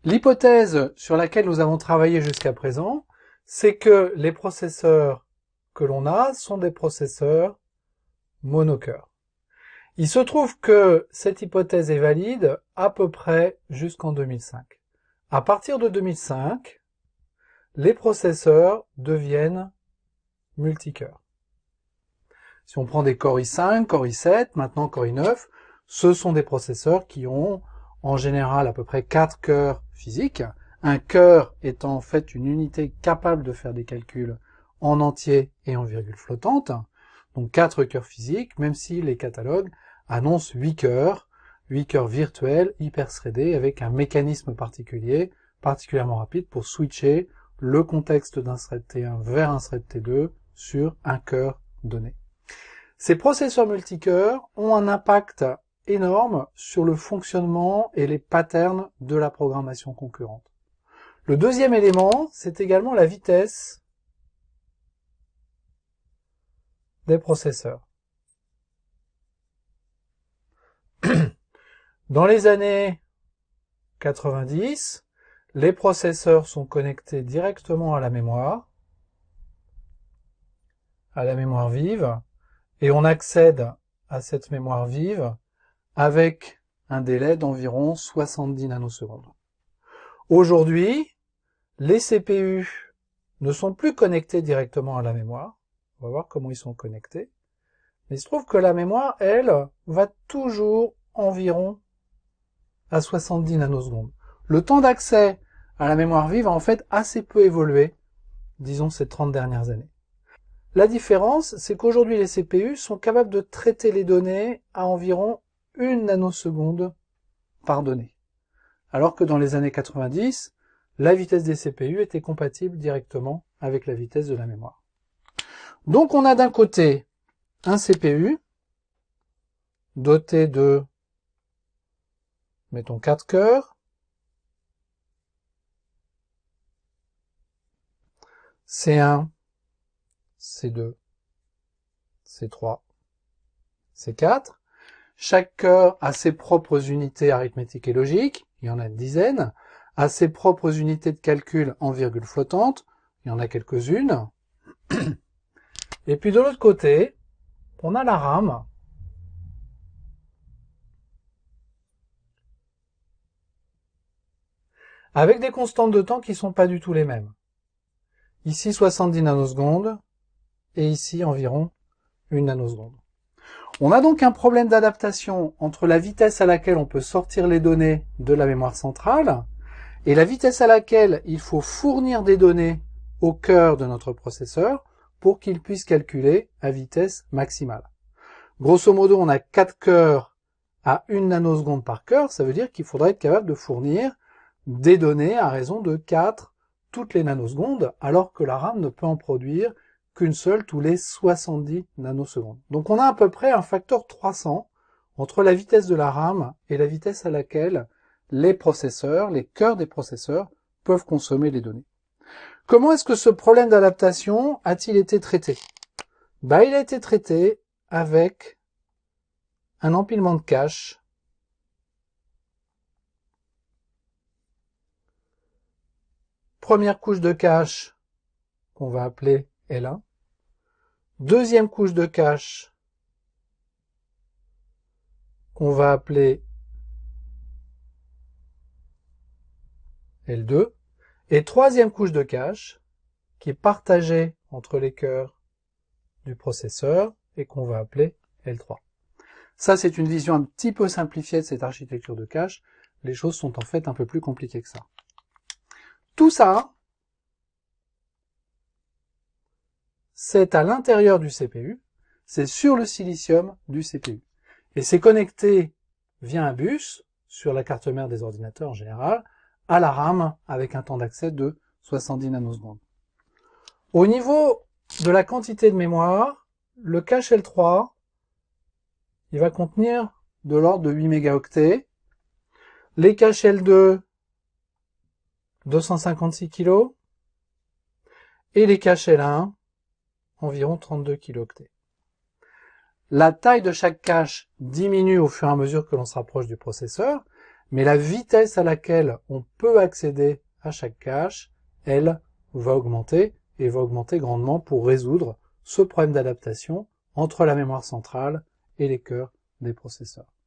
L'hypothèse sur laquelle nous avons travaillé jusqu'à présent, c'est que les processeurs que l'on a sont des processeurs monocœurs. Il se trouve que cette hypothèse est valide à peu près jusqu'en 2005. À partir de 2005, les processeurs deviennent multicœurs. Si on prend des Core i5, Core i7, maintenant Core i9, ce sont des processeurs qui ont en général à peu près 4 cœurs physiques. Un cœur étant en fait une unité capable de faire des calculs en entier et en virgule flottante. Donc 4 cœurs physiques, même si les catalogues annoncent 8 cœurs virtuels hyper threadés avec un mécanisme particulier, particulièrement rapide pour switcher le contexte d'un thread T1 vers un thread T2 sur un cœur donné. Ces processeurs multicœurs ont un impact énorme sur le fonctionnement et les patterns de la programmation concurrente. Le deuxième élément, c'est également la vitesse des processeurs. Dans les années 90, les processeurs sont connectés directement à la mémoire vive, et on accède à cette mémoire vive avec un délai d'environ 70 nanosecondes. Aujourd'hui, les CPU ne sont plus connectés directement à la mémoire. On va voir comment ils sont connectés. Mais il se trouve que la mémoire, elle, va toujours environ à 70 nanosecondes. Le temps d'accès à la mémoire vive a en fait assez peu évolué, disons ces 30 dernières années. La différence, c'est qu'aujourd'hui les CPU sont capables de traiter les données à environ 1 nanoseconde par donnée. Alors que dans les années 90, la vitesse des CPU était compatible directement avec la vitesse de la mémoire. Donc on a d'un côté un CPU doté de, mettons, 4 cœurs, C1, C2, C3, C4. Chaque cœur a ses propres unités arithmétiques et logiques, il y en a une dizaine, a ses propres unités de calcul en virgule flottante, il y en a quelques-unes. Et puis de l'autre côté, on a la RAM, avec des constantes de temps qui ne sont pas du tout les mêmes. Ici 70 nanosecondes, et ici environ 1 nanoseconde. On a donc un problème d'adaptation entre la vitesse à laquelle on peut sortir les données de la mémoire centrale et la vitesse à laquelle il faut fournir des données au cœur de notre processeur pour qu'il puisse calculer à vitesse maximale. Grosso modo, on a 4 cœurs à 1 nanoseconde par cœur, ça veut dire qu'il faudrait être capable de fournir des données à raison de 4 toutes les nanosecondes, alors que la RAM ne peut en produire qu'une seule tous les 70 nanosecondes. Donc on a à peu près un facteur 300 entre la vitesse de la RAM et la vitesse à laquelle les processeurs, les cœurs des processeurs, peuvent consommer les données. Comment est-ce que ce problème d'adaptation a-t-il été traité? Il a été traité avec un empilement de cache première couche de cache qu'on va appeler L1, deuxième couche de cache qu'on va appeler L2, et troisième couche de cache qui est partagée entre les cœurs du processeur et qu'on va appeler L3. Ça, c'est une vision un petit peu simplifiée de cette architecture de cache. Les choses sont en fait un peu plus compliquées que ça. Tout ça, c'est à l'intérieur du CPU, c'est sur le silicium du CPU. Et c'est connecté via un bus, sur la carte mère des ordinateurs en général, à la RAM avec un temps d'accès de 70 nanosecondes. Au niveau de la quantité de mémoire, le cache L3, il va contenir de l'ordre de 8 mégaoctets. Les caches L2, 256 kg. Et les caches L1, environ 32 kilooctets. La taille de chaque cache diminue au fur et à mesure que l'on se rapproche du processeur, Mais la vitesse à laquelle on peut accéder à chaque cache, elle, va augmenter et va augmenter grandement pour résoudre ce problème d'adaptation entre la mémoire centrale et les cœurs des processeurs.